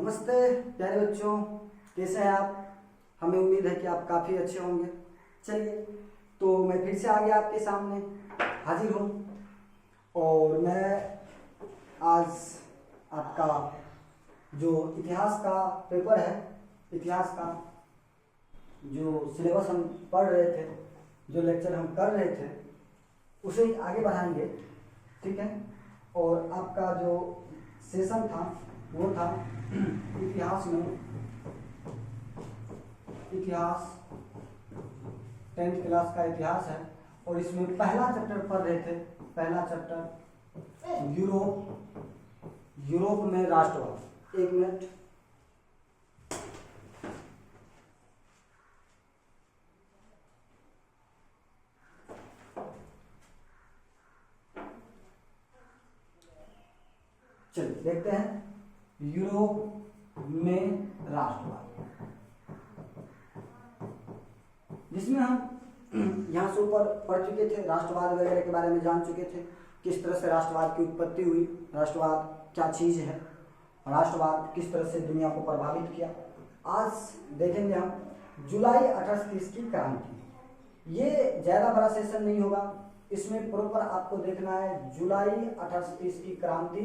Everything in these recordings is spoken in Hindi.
नमस्ते प्यारे बच्चों, कैसे हैं आप। हमें उम्मीद है कि आप काफ़ी अच्छे होंगे। चलिए, तो मैं फिर से आ गया आपके सामने हाजिर हूँ और मैं आज आपका जो इतिहास का पेपर है, इतिहास का जो सिलेबस हम पढ़ रहे थे, जो लेक्चर हम कर रहे थे, उसे आगे बढ़ाएंगे। ठीक है। और आपका जो सेशन था वो था इतिहास में, इतिहास 10th क्लास का इतिहास है और इसमें पहला चैप्टर पढ़ रहे थे। पहला चैप्टर यूरोप में राष्ट्रवाद। एक मिनट। चलिए देखते हैं यूरोप में राष्ट्रवाद, जिसमें हम यहाँ से ऊपर पढ़ चुके थे, राष्ट्रवाद वगैरह के बारे में जान चुके थे, किस तरह से राष्ट्रवाद की उत्पत्ति हुई, राष्ट्रवाद क्या चीज़ है, राष्ट्रवाद किस तरह से दुनिया को प्रभावित किया। आज देखेंगे हम जुलाई 1830 की क्रांति। ये ज़्यादा बड़ा सेशन नहीं होगा, इसमें प्रॉपर आपको देखना है जुलाई 1830 की क्रांति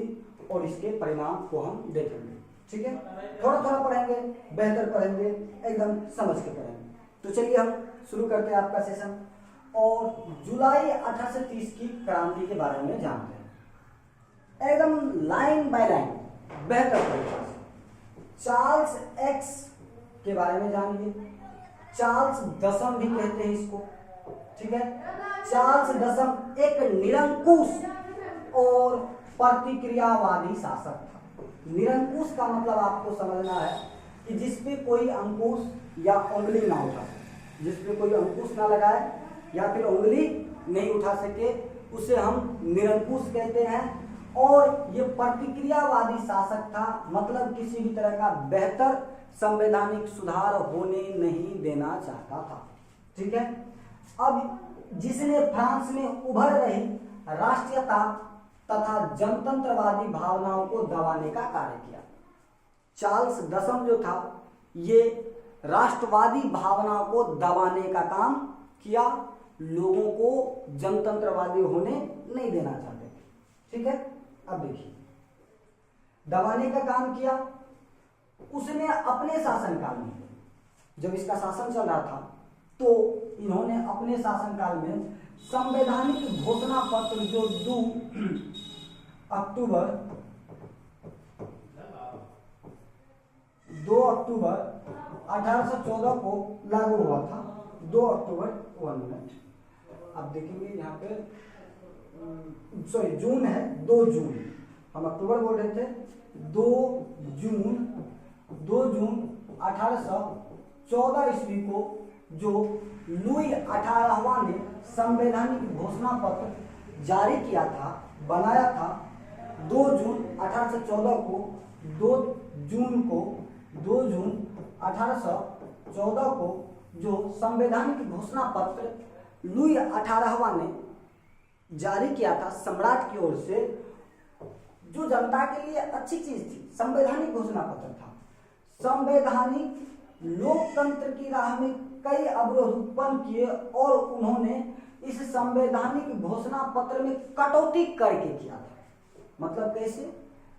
और इसके परिणाम को हम देखेंगे। ठीक है, थोड़ा थोड़ा पढ़ेंगे, बेहतर पढ़ेंगे, एकदम समझ के पढ़ेंगे। तो चलिए हम शुरू करते हैं आपका सेशन और जुलाई 1830 की क्रांति के बारे में जानते हैं, एकदम लाइन बाय लाइन, बेहतर तरीके से। चार्ल्स एक्स के बारे में जानिए। चार्ल्स दसम भी कहते हैं इसको। ठीक है, चार्ल्स दसम एक निरंकुश और प्रतिक्रियावादी शासक था। निरंकुश का मतलब आपको समझना है कि जिसपे कोई अंकुश या उंगली ना उठा सके, जिसपे कोई अंकुश ना लगाए या फिर उंगली नहीं उठा सके, उसे हम निरंकुश कहते हैं। और ये प्रतिक्रियावादी शासक था, मतलब किसी भी तरह का बेहतर संवैधानिक सुधार होने नहीं देना चाहता था। ठीक है। अब जिसने फ्रांस में उभर रही राष्ट्रीयता तथा जनतंत्रवादी भावनाओं को दबाने का कार्य किया। चार्ल्स दसम जो था ये राष्ट्रवादी भावनाओं को दबाने का काम किया, लोगों को जनतंत्रवादी होने नहीं देना चाहते थे। ठीक है। अब देखिए, दबाने का काम किया उसने अपने शासनकाल में। जब इसका शासन चल रहा था तो इन्होंने अपने शासनकाल में संवैधानिक घोषणा पत्र जो 2 अक्टूबर 1814 को लागू हुआ था। 2 अक्टूबर 1 मिनट। आप देखेंगे यहाँ पे सॉरी जून है, 2 जून, हम अक्टूबर बोल रहे थे। 2 जून 1814 ईस्वी को जो लुई 18वां ने संवैधानिक घोषणा पत्र जारी किया था, बनाया था। 2 जून 1814 को 2 जून 1814 को जो संवैधानिक घोषणा पत्र लुई 18वां ने जारी किया था सम्राट की ओर से, जो जनता के लिए अच्छी चीज थी। संवैधानिक घोषणा पत्र था। संवैधानिक लोकतंत्र की राह में कई अवरोध उत्पन्न किए और उन्होंने इस संवैधानिक घोषणा पत्र में कटौती करके किया था। मतलब कैसे?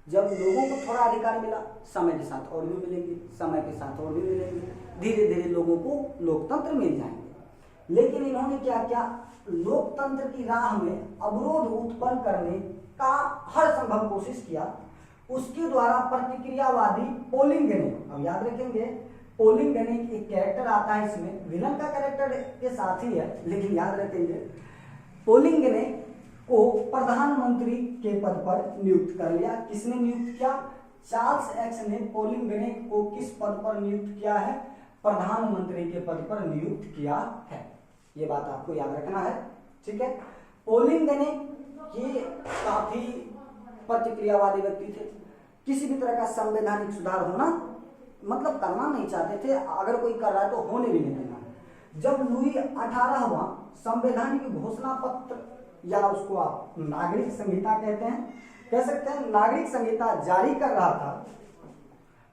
जब लोगों को थोड़ा अधिकार मिला, समय के साथ और भी मिलेंगे, समय के साथ और भी मिलेंगे, धीरे धीरे लोगों को लोकतंत्र मिल जाएंगे। लेकिन इन्होंने क्या किया? लोकतंत्र की राह में अवरोध उत्पन्न करने का हर संभव कोशिश किया। उसके द्वारा प्रतिक्रियावादी पोलिंगने, अब याद रखेंगे पोलिंगने एक कैरेक्टर आता है इसमें, विलन का कैरेक्टर के साथ ही है, लेकिन याद रखेंगे पोलिंगने को प्रधानमंत्री के पद पर नियुक्त कर लिया। किसने नियुक्त किया? चार्ल्स एक्स ने पोलिंगने को किस पद पर नियुक्त किया है? प्रधानमंत्री के पद पर नियुक्त किया है। ये बात आपको याद रखना है। ठीक है। पोलिंगने ये काफी प्रतिक्रियावादी व्यक्ति थे, किसी भी तरह का संवैधानिक सुधार होना मतलब करना नहीं चाहते थे, अगर कोई कर रहा है तो होने भी नहीं देना। जब लुई 18वां संवैधानिक घोषणा पत्र, या उसको आप नागरिक संहिता कहते हैं, कह सकते हैं, नागरिक संहिता जारी कर रहा था,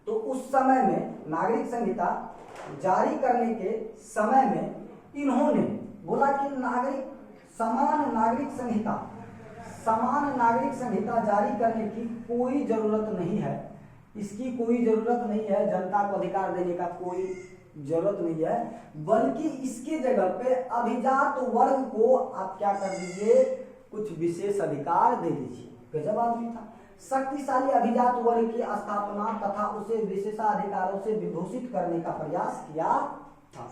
तो उस समय में नागरिक संहिता जारी करने के समय में इन्होंने बोला कि समान नागरिक संहिता जारी करने की कोई जरूरत नहीं है, इसकी कोई जरूरत नहीं है, जनता को अधिकार देने का कोई जरूरत नहीं है, बल्कि इसके जगह पे अभिजात वर्ग को आप क्या कर दीजिए, कुछ विशेष अधिकार दे दीजिए। गजब आदमी था, शक्तिशाली अभिजात वर्ग की स्थापना तथा उसे विशेषाधिकारों से विभूषित करने का प्रयास किया था।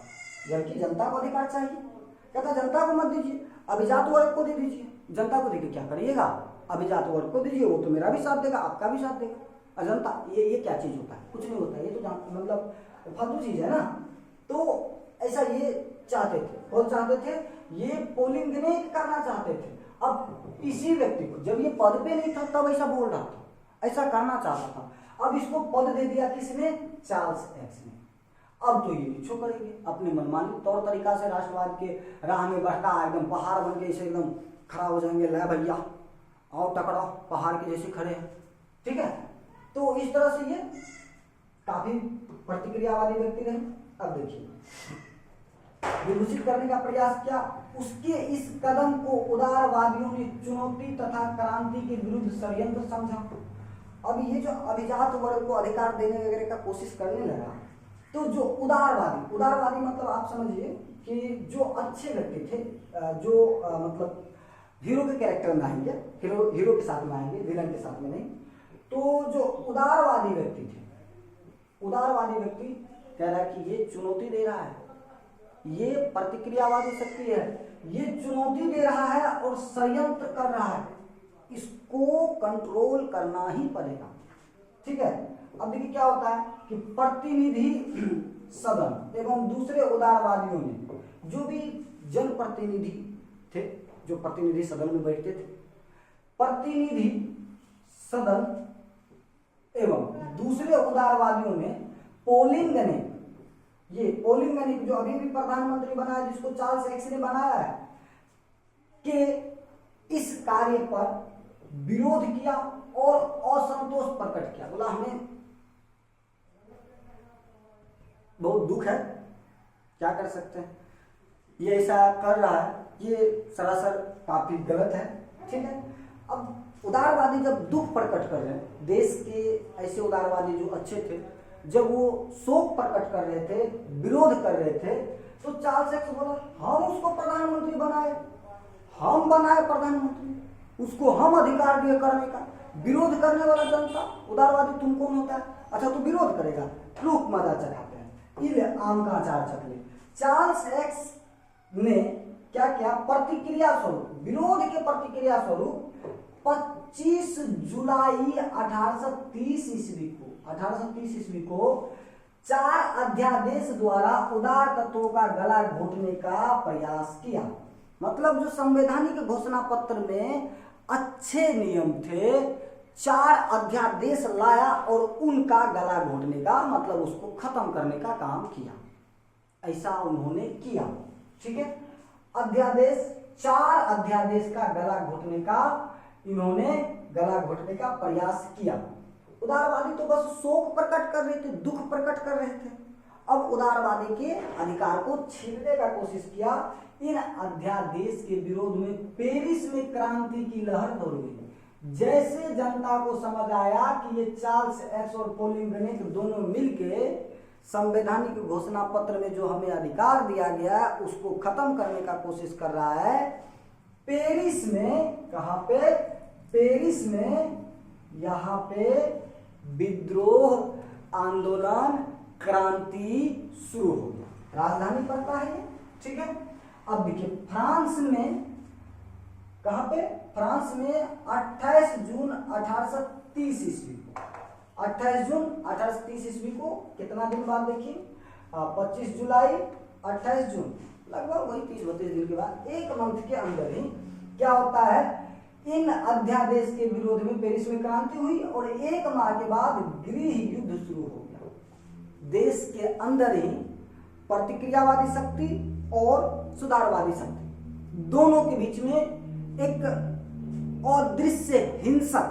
जबकि जनता को अधिकार चाहिए, कहता जनता को मत दीजिए, अभिजात वर्ग को दे दीजिए। जनता को देके क्या करिएगा, अभिजात वर्ग को दीजिए, वो तो मेरा भी साथ देगा, आपका भी साथ देगा। अजंता ये क्या चीज होता है, कुछ नहीं होता है, ये तो मतलब फालतू चीज है ना। तो ऐसा ये चाहते थे, कौन चाहते थे, ये पोलिंग नहीं करना चाहते थे। अब इसी व्यक्ति को जब ये पद पे नहीं था तब ऐसा बोल रहा था, ऐसा करना चाहता था। अब इसको पद दे दिया किसने, चार्ल्स एक्स ने। अब तो ये पीछे करेंगे, अपने मनमानी तौर तरीका से राष्ट्रवाद के राह में बढ़ता एकदम पहाड़ बन के ऐसे एकदम खड़ा हो जाएंगे, ले भैया आओ टकराओ, पहाड़ के जैसे खड़े हैं, ठीक है। तो इस तरह से ये काफी प्रतिक्रियावादी व्यक्ति रहे। अब देखिए, विभूषित करने का प्रयास किया, उसके इस कदम को उदारवादियों ने चुनौती तथा क्रांति के विरुद्ध षड्यंत्र समझा। अब ये जो अभिजात वर्ग को अधिकार देने वगैरह का कोशिश करने लगा, तो जो उदारवादी मतलब आप समझिए कि जो अच्छे व्यक्ति थे, जो मतलब हीरो के कैरेक्टर में आएंगे, हीरो के साथ में आएंगे, विलन के साथ में नहीं। तो जो उदारवादी व्यक्ति थे, उदारवादी व्यक्ति कह रहा है कि ये चुनौती दे रहा है, ये प्रतिक्रियावादी शक्ति है, ये चुनौती दे रहा है और षड्यंत्र कर रहा है, इसको कंट्रोल करना ही पड़ेगा, ठीक है। अब देखिए क्या होता है कि प्रतिनिधि सदन एवं दूसरे उदारवादियों ने, जो भी जनप्रतिनिधि थे, जो प्रतिनिधि सदन में बैठते थे, प्रतिनिधि सदन एवं दूसरे उदारवादियों ने पोलिंग ने, ये पोलिंग ने जो अभी भी प्रधानमंत्री बना है, जिसको चार्ल्स एक्स ने बनाया है, कि इस कार्य पर विरोध किया और असंतोष प्रकट किया। बोला हमें बहुत दुख है, क्या कर सकते हैं, ये ऐसा कर रहा है, ये सरासर काफी गलत है, ठीक है। अब उदारवादी जब दुख प्रकट कर रहे हैं, देश के ऐसे उदारवादी जो अच्छे थे, जब वो शोक प्रकट कर रहे थे, विरोध कर रहे थे, तो चार्ल्स एक्स बोला हम उसको प्रधानमंत्री बनाए, हम बनाए प्रधानमंत्री, उसको हम अधिकार दिए करने का। विरोध करने वाला जनता, उदारवादी तुम कौन होता है, अच्छा तू विरोध करेगा, रुक मजा चखाते हैं, इले आम का अचार चख ले। चार्ल्स एक्स ने क्या किया, प्रतिक्रिया स्वरूप, विरोध के प्रतिक्रिया स्वरूप 25 जुलाई 1830 ईस्वी को 4 अध्यादेश द्वारा उदार तत्वों का गला घोटने का प्रयास किया। मतलब जो संवैधानिक घोषणा पत्र में अच्छे नियम थे, 4 अध्यादेश लाया और उनका गला घोटने का मतलब उसको खत्म करने का काम किया, ऐसा उन्होंने किया, ठीक है। अध्यादेश, 4 अध्यादेश का गला घोटने का इन्होंने गला घोटने का प्रयास किया। उदारवादी तो बस शोक प्रकट कर रहे थे, दुख प्रकट कर रहे थे। अब उदारवादी के अधिकार को छीनने का कोशिश किया। इन अध्यादेश के विरोध में पेरिस में क्रांति की लहर दौड़ गई। जैसे जनता को समझ आया कि ये चार्ल्स एक्स और पोलिंग दोनों मिलके संवैधानिक घोषणा पत्र में जो हमें अधिकार दिया गया है उसको खत्म करने का कोशिश कर रहा है, पेरिस में, कहां पे, पेरिस में, यहां पे विद्रोह आंदोलन क्रांति शुरू हो गया। राजधानी पड़ता है ये, ठीक है। अब देखिए फ्रांस में, कहां पे, फ्रांस में 28 जून 1830 ईस्वी को, 28 जून 1830 ईस्वी को, कितना दिन बाद देखिए, 25 जुलाई 28 जून, लगभग वही 30-32 दिन के बाद, एक मंथ के अंदर ही क्या होता है, इन अध्यादेश के विरोध में पेरिस में क्रांति हुई और 1 माह के बाद गृह युद्ध शुरू हो गया। देश के अंदर ही प्रतिक्रियावादी शक्ति और सुधारवादी शक्ति दोनों के बीच में एक अदृश्य हिंसक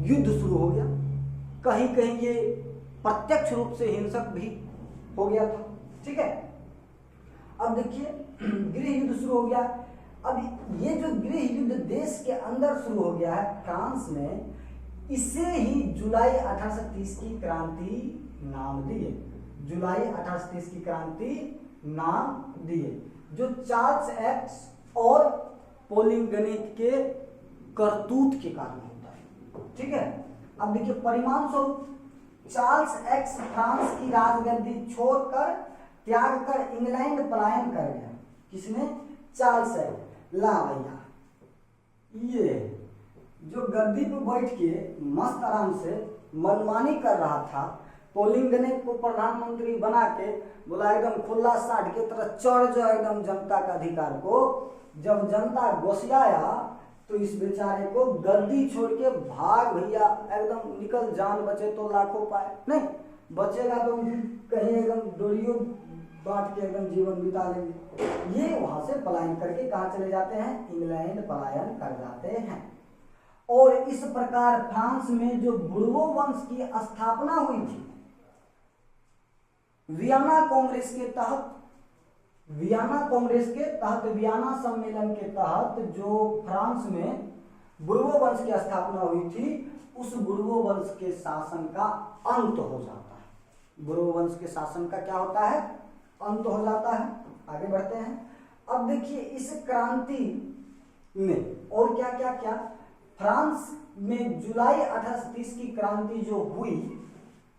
युद्ध शुरू हो गया, कहीं कहीं ये प्रत्यक्ष रूप से हिंसक भी हो गया था। ठीक है, अब देखिए गृह युद्ध शुरू हो गया। अब ये जो गृह युद्ध देश के अंदर शुरू हो गया है फ्रांस में, इसे ही जुलाई 1830 की क्रांति नाम दिए। जुलाई 1830 की क्रांति नाम दिए, जो चार्ल्स एक्स और पोलिंगनेक के करतूत के कारण होता है। ठीक है, अब देखिए परिणाम स्वरूप चार्ल्स एक्स फ्रांस की राजगद्दी छोड़कर त्याग कर इंग्लैंड पलायन कर गया। किसने? Charles x. ला भैया, ये जो गद्दी पे बैठ के मस्त आराम से मनमानी कर रहा था, पोलिंगनेक को प्रधानमंत्री बना के बोला एकदम खुला साठ की तरह चढ़ जाओ एकदम जनता का अधिकार को। जब जनता गोसियाया तो इस बेचारे को गद्दी छोड़ के भाग भैया, एकदम निकल, जान बचे तो लाखों पाए, नहीं बचेगा तो कहीं एकदम डोरियो बांट के एकदम जीवन बिता लेंगे। ये वहां से पलायन करके कहाँ चले जाते हैं? इंग्लैंड पलायन कर जाते हैं। और इस प्रकार फ्रांस में जो बुर्बो वंश की स्थापना हुई थी, वियना कांग्रेस के तहत, वियना सम्मेलन के तहत जो फ्रांस में बुर्बो वंश की स्थापना हुई थी, उस बुर्बो वंश के शासन का अंत हो जाता है। बुर्बो वंश के शासन का क्या होता है? अंत हो जाता है। आगे बढ़ते हैं। अब देखिए इस क्रांति में और क्या क्या क्या, फ्रांस में जुलाई 1830 की क्रांति जो हुई,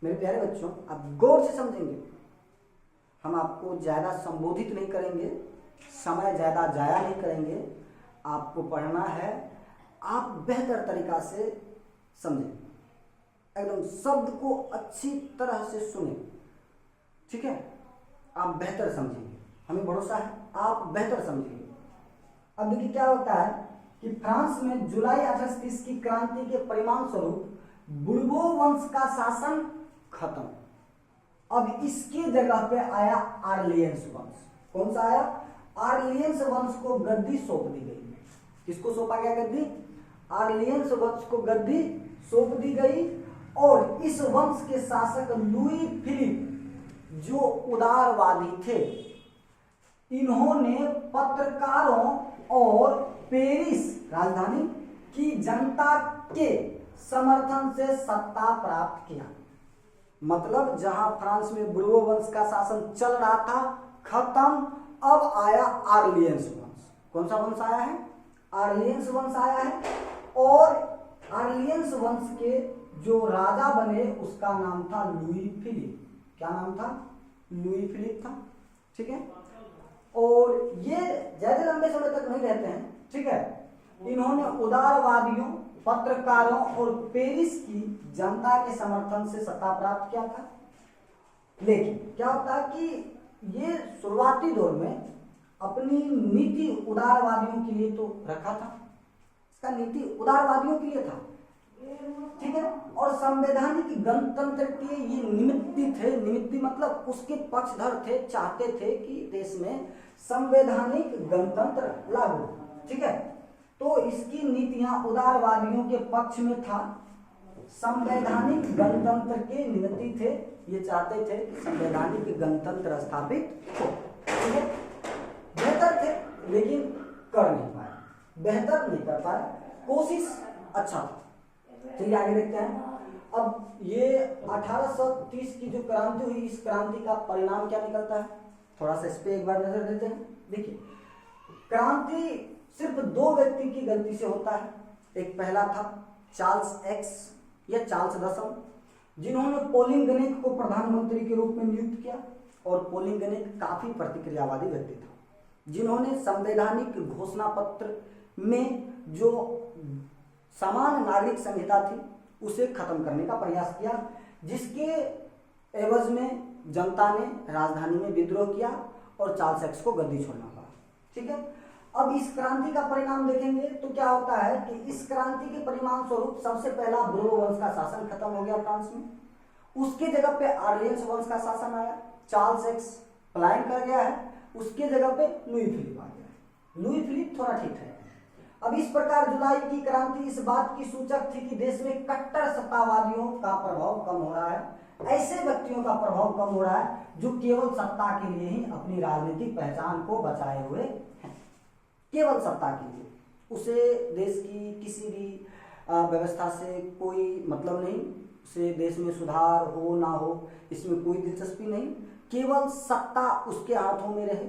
मेरे प्यारे बच्चों आप गौर से समझेंगे, हम आपको ज्यादा संबोधित नहीं करेंगे, समय ज्यादा जाया नहीं करेंगे, आपको पढ़ना है, आप बेहतर तरीका से समझें, एकदम शब्द को अच्छी तरह से सुने। ठीक है, आप बेहतर समझेंगे, हमें भरोसा है आप बेहतर समझेंगे। अब देखिए क्या होता है कि फ्रांस में जुलाई 1830 की क्रांति के परिणाम स्वरूप बुर्बो वंश का शासन खत्म। अब इसके जगह पे आया आर्लियंस वंश। कौन सा आया? आर्लियंस वंश को गद्दी सौंप दी गई। किसको सौंपा गया गद्दी? आर्लियंस वंश को गद्दी सौंप दी गई। और इस वंश के शासक लुई फिलिप जो उदारवादी थे, इन्होंने पत्रकारों और पेरिस राजधानी की जनता के समर्थन से सत्ता प्राप्त किया। मतलब जहां फ्रांस में बुर्बो वंश का शासन चल रहा था, खत्म, अब आया आर्लियंस वंश। कौन सा वंश आया है? आर्लियंस वंश आया है। और आर्लियंस वंश के जो राजा बने उसका नाम था लुई फिलिप। क्या नाम था? लुई फिलिप था। ठीक है, और ये ज्यादा लंबे समय तक नहीं रहते हैं। ठीक है, इन्होंने उदारवादियों, पत्रकारों और पेरिस की जनता के समर्थन से सत्ता प्राप्त किया था। लेकिन क्या होता है कि ये शुरुआती दौर में अपनी नीति उदारवादियों के लिए तो रखा था, इसका नीति उदारवादियों के लिए था। ठीक है, और संवैधानिक गणतंत्र के ये निमित्ती थे। निमित्ती मतलब उसके पक्षधर थे, चाहते थे कि देश में संवैधानिक गणतंत्र लागू। ठीक है, तो इसकी नीतियां उदारवादियों के पक्ष में था, संवैधानिक गणतंत्र के निमित्ती थे। ये चाहते थे कि संवैधानिक गणतंत्र स्थापित हो। ठीक है, बेहतर थे लेकिन कर नहीं पाए, बेहतर नहीं कर पाए, कोशिश अच्छा था। चलिए आगे देखते हैं। अब ये 1830 की जो क्रांति हुई, इस क्रांति का परिणाम क्या निकलता है, थोड़ा सा इस पे एक बार नजर देते हैं। देखिए क्रांति सिर्फ दो व्यक्ति की गलती से होता है। एक पहला था चार्ल्स एक्स या चार्ल्स दसम, जिन्होंने पोलिंगनेक को प्रधानमंत्री के रूप में नियुक्त किया। और पोलिंगनेक काफी प्रतिक्रियावादी व्यक्ति था, जिन्होंने संवैधानिक घोषणा पत्र में जो समान नागरिक संहिता थी उसे खत्म करने का प्रयास किया, जिसके एवज में जनता ने राजधानी में विद्रोह किया और चार्ल्स एक्स को गद्दी छोड़ना पड़ा। ठीक है, अब इस क्रांति का परिणाम देखेंगे तो क्या होता है कि इस क्रांति के परिणाम स्वरूप सबसे पहला बुर्बो वंश का शासन खत्म हो गया फ्रांस में। उसके जगह पे आर्लियंस वंश का शासन आया, चार्ल्स एक्स पलायन कर गया है, उसके जगह पे लुई फिलिप आ गया। लुई फिलिप थोड़ा ठीक है। अब इस प्रकार जुलाई की क्रांति इस बात की सूचक थी कि देश में कट्टर सत्तावादियों का प्रभाव कम हो रहा है, ऐसे व्यक्तियों का प्रभाव कम हो रहा है जो केवल सत्ता के लिए ही अपनी राजनीतिक पहचान को बचाए हुए हैं, केवल सत्ता के लिए। उसे देश की किसी भी व्यवस्था से कोई मतलब नहीं, उसे देश में सुधार हो ना हो इसमें कोई दिलचस्पी नहीं, केवल सत्ता उसके हाथों में रहे,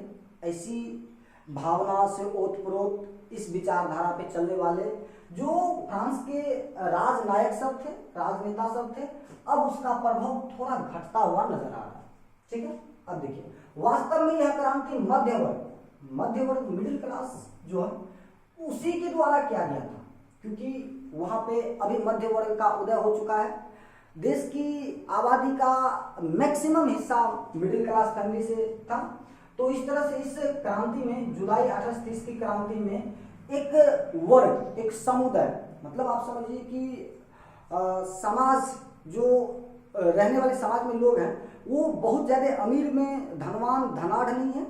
ऐसी भावना से ओतप्रोत इस विचारधारा पे चलने वाले जो फ्रांस के राजनायक सब थे, राजनेता सब थे, अब उसका प्रभाव थोड़ा घटता हुआ नजर आ रहा है। ठीक है, अब देखिए वास्तव में यह क्रांति मध्य वर्ग मिडिल क्लास जो है उसी के द्वारा किया गया था, क्योंकि वहां पे अभी मध्य वर्ग का उदय हो चुका है। देश की आबादी का मैक्सिमम हिस्सा मिडिल क्लास फैमिली से था। तो इस तरह से इस क्रांति में, जुलाई 1830 की क्रांति में एक वर्ग, एक समुदाय, मतलब आप समझिए कि समाज, जो रहने वाले समाज में लोग हैं वो बहुत ज्यादा अमीर में धनवान धनाढ़ नहीं है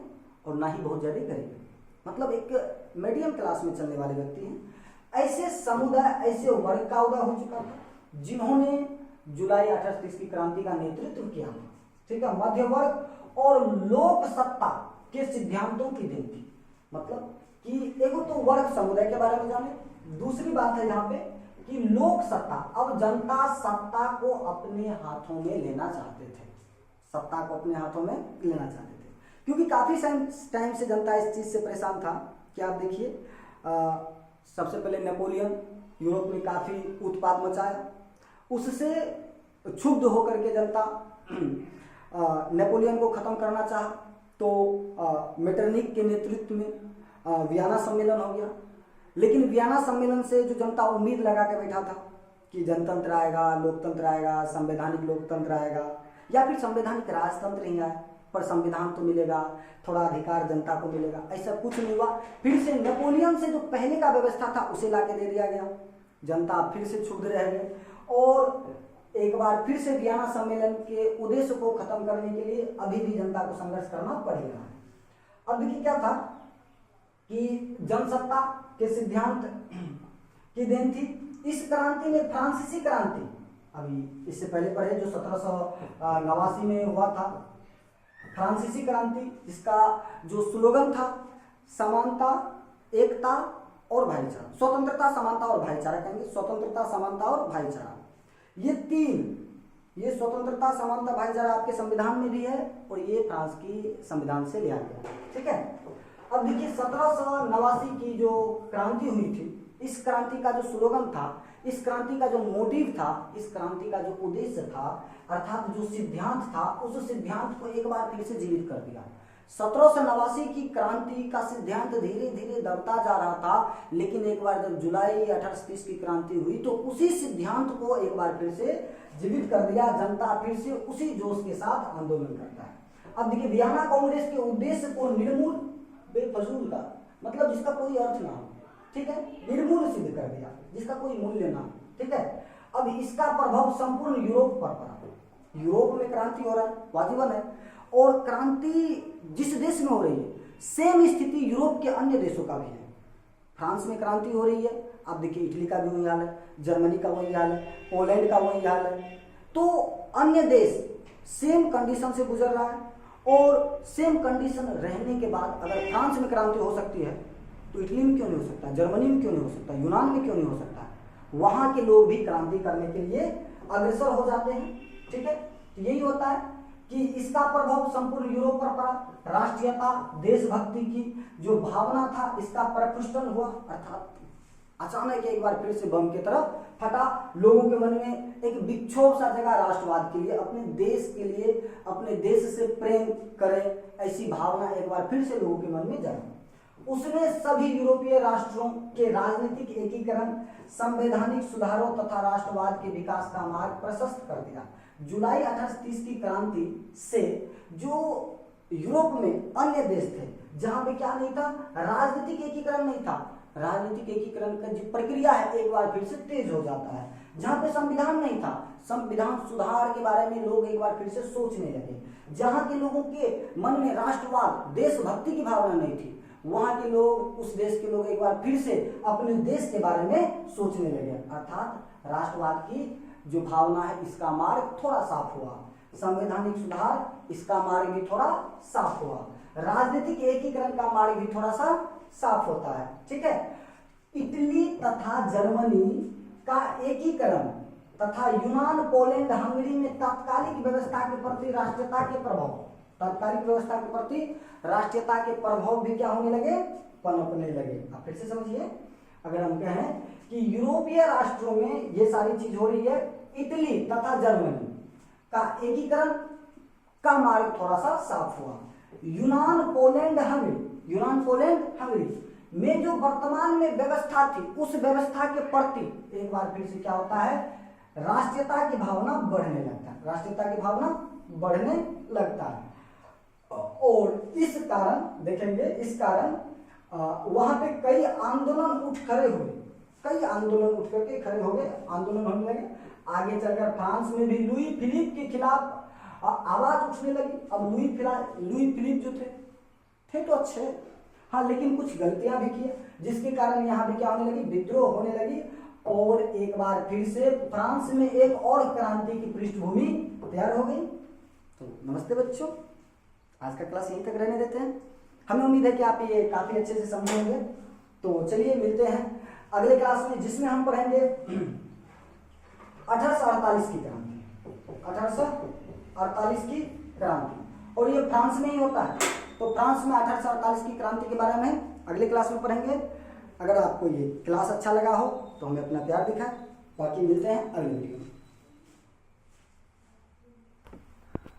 और ना ही बहुत ज्यादा गरीब, मतलब एक मीडियम क्लास में चलने वाले व्यक्ति हैं। ऐसे समुदाय, ऐसे वर्ग का उदय हो चुका था जिन्होंने जुलाई 1830 की क्रांति का नेतृत्व किया था। ठीक है, मध्य वर्ग और लोक सत्ता के सिद्धांतों की देन थी। मतलब कि एक तो वर्ग समुदाय के बारे में जाने, दूसरी बात है यहाँ पे कि लोक सत्ता, अब जनता सत्ता को अपने हाथों में लेना चाहते थे, सत्ता को अपने हाथों में लेना चाहते थे, क्योंकि काफी टाइम से जनता इस चीज से परेशान था कि आप देखिए सबसे पहले नेपोलियन यूरोप में काफी उत्पाद मचाया, उससे क्षुब्ध होकर के जनता नेपोलियन को खत्म करना चाहा, तो मेटरनिक के नेतृत्व में वियना सम्मेलन हो गया। लेकिन वियना सम्मेलन से जो जनता उम्मीद लगा के बैठा था कि जनतंत्र आएगा, लोकतंत्र आएगा, संवैधानिक लोकतंत्र आएगा या फिर संवैधानिक राजतंत्र ही आए, पर संविधान तो मिलेगा, थोड़ा अधिकार जनता को मिलेगा, ऐसा कुछ नहीं हुआ। फिर से नेपोलियन से जो पहले का व्यवस्था था उसे लाके दे दिया गया, जनता फिर से क्षुब्ध रह गई और एक बार फिर से वियना सम्मेलन के उद्देश्य को खत्म करने के लिए अभी भी जनता को संघर्ष करना पड़ेगा। अब देखिए क्या था कि जनसत्ता के सिद्धांत की देन थी इस क्रांति में। फ्रांसीसी क्रांति अभी इससे पहले पढ़े जो 1789 में हुआ था, फ्रांसीसी क्रांति, जिसका जो स्लोगन था समानता, एकता और भाईचारा, स्वतंत्रता, समानता और भाईचारा कहेंगे, स्वतंत्रता, समानता और भाईचारा, ये तीन, ये स्वतंत्रता, समानता, भाईचारा आपके संविधान में भी है और ये फ्रांस की संविधान से लिया गया। ठीक है, अब देखिए 1789 की जो क्रांति हुई थी, इस क्रांति का जो स्लोगन था, इस क्रांति का जो मोटिव था, इस क्रांति का जो उद्देश्य था, अर्थात जो सिद्धांत था, उस सिद्धांत को एक बार फिर से जीवित कर दिया। 1789 की क्रांति का सिद्धांत धीरे धीरे दबता जा रहा था, लेकिन एक बार जब जुलाई 1830 की क्रांति हुई तो उसी सिद्धांत को एक बार फिर से जीवित कर दिया, जनता फिर से उसी जोश के साथ आंदोलन करता है। अब देखिए वियना कांग्रेस के उद्देश्य को निर्मूल, बेफजूल का मतलब जिसका कोई अर्थ ना हो, ठीक है, निर्मूल सिद्ध कर दिया, जिसका कोई मूल्य ना हो। ठीक है, अब इसका प्रभाव संपूर्ण यूरोप पर पड़ा। यूरोप में क्रांति हो रहा है, वाजिबन है, और क्रांति जिस देश में हो रही है सेम स्थिति यूरोप के अन्य देशों का भी है। फ्रांस में क्रांति हो रही है, आप देखिए इटली का भी वही हाल है, जर्मनी का वही हाल है, पोलैंड का वही हाल है। तो अन्य देश सेम कंडीशन से गुजर रहा है, और सेम कंडीशन रहने के बाद अगर फ्रांस में क्रांति हो सकती है तो इटली में क्यों नहीं हो सकता, जर्मनी में क्यों नहीं हो सकता, यूनान में क्यों नहीं हो सकता। वहां के लोग भी क्रांति करने के लिए अग्रसर हो जाते हैं। ठीक है, तो यही होता है कि इसका प्रभाव संपूर्ण यूरोप पर पड़ा। राष्ट्रीयता, देशभक्ति की जो भावना था इसका प्रफुल्लन हुआ, अर्थात अचानक एक बार फिर से बम की तरफ फटा। लोगों के मन में एक विक्षोभ सा जगा राष्ट्रवाद के लिए, अपने देश के लिए, अपने देश से प्रेम करें, ऐसी भावना एक बार फिर से लोगों के मन में जगा। उसने सभी यूरोपीय राष्ट्रों के राजनीतिक एकीकरण, संवैधानिक सुधारों तथा राष्ट्रवाद के विकास का मार्ग प्रशस्त कर दिया। जुलाई 1830 की क्रांति से जो यूरोप में अन्य देश थे जहां पे क्या नहीं था, राजनीतिक एकीकरण नहीं था, राजनीतिक एकीकरण का जो प्रक्रिया है एक बार फिर से तेज हो जाता है। जहां पे संविधान नहीं था, संविधान सुधार के बारे में लोग एक बार फिर से सोचने लगे। जहां के लोगों के मन में राष्ट्रवाद, देशभक्ति की भावना नहीं थी, वहां के लोग, उस देश के लोग एक बार फिर से अपने देश के बारे में सोचने लगे, अर्थात राष्ट्रवाद की जो भावना है इसका मार्ग थोड़ा साफ हुआ, संवैधानिक सुधार इसका मार्ग भी थोड़ा साफ हुआ, राजनीतिक एकीकरण का मार्ग भी थोड़ा सा साफ होता है। ठीक है, इटली तथा जर्मनी का एकीकरण तथा यूनान, पोलैंड, हंगरी में तात्कालिक व्यवस्था के प्रति राष्ट्रीयता के प्रभाव, तात्कालिक व्यवस्था के प्रति राष्ट्रीयता के प्रभाव भी क्या होने लगे, पनपने लगे। अब फिर से समझिए, अगर हम कहें कि यूरोपीय राष्ट्रों में ये सारी चीज हो रही है, इटली तथा जर्मनी का एकीकरण का मार्ग थोड़ा सा साफ हुआ, यूनान, पोलैंड, हंगरी, यूनान, पोलैंड, हंगरी में जो वर्तमान में व्यवस्था थी उस व्यवस्था के प्रति एक बार फिर से क्या होता है, राष्ट्रीयता की भावना बढ़ने लगता है, राष्ट्रीयता की भावना बढ़ने लगता है। और इस कारण देखेंगे, इस कारण वहां पे कई आंदोलन उठ खड़े हुए, कई आंदोलन उठ करके खड़े हो गए, आंदोलन होने लगे। आगे चलकर फ्रांस में भी लुई फिलिप के खिलाफ आवाज उठने लगी। अब लुई फिलिप जो थे तो अच्छे, हाँ, लेकिन कुछ गलतियां भी की, जिसके कारण यहाँ भी क्या होने लगी, विद्रोह होने लगी। और एक बार फिर से फ्रांस में एक और क्रांति की पृष्ठभूमि तैयार हो गई। तो नमस्ते बच्चों, आज का क्लास यहीं तक रहने देते हैं। हमें उम्मीद है कि आप ये काफी अच्छे से समझेंगे। तो चलिए मिलते हैं अगले क्लास में, जिसमें हम पढ़ेंगे 1848 की क्रांति, 1848 की क्रांति, और ये फ्रांस में ही होता है। तो फ्रांस में 1848 की क्रांति के बारे में अगले क्लास में पढ़ेंगे। अगर आपको ये क्लास अच्छा लगा हो तो हमें अपना प्यार दिखाएं। बाकी मिलते हैं अगले वीडियो में।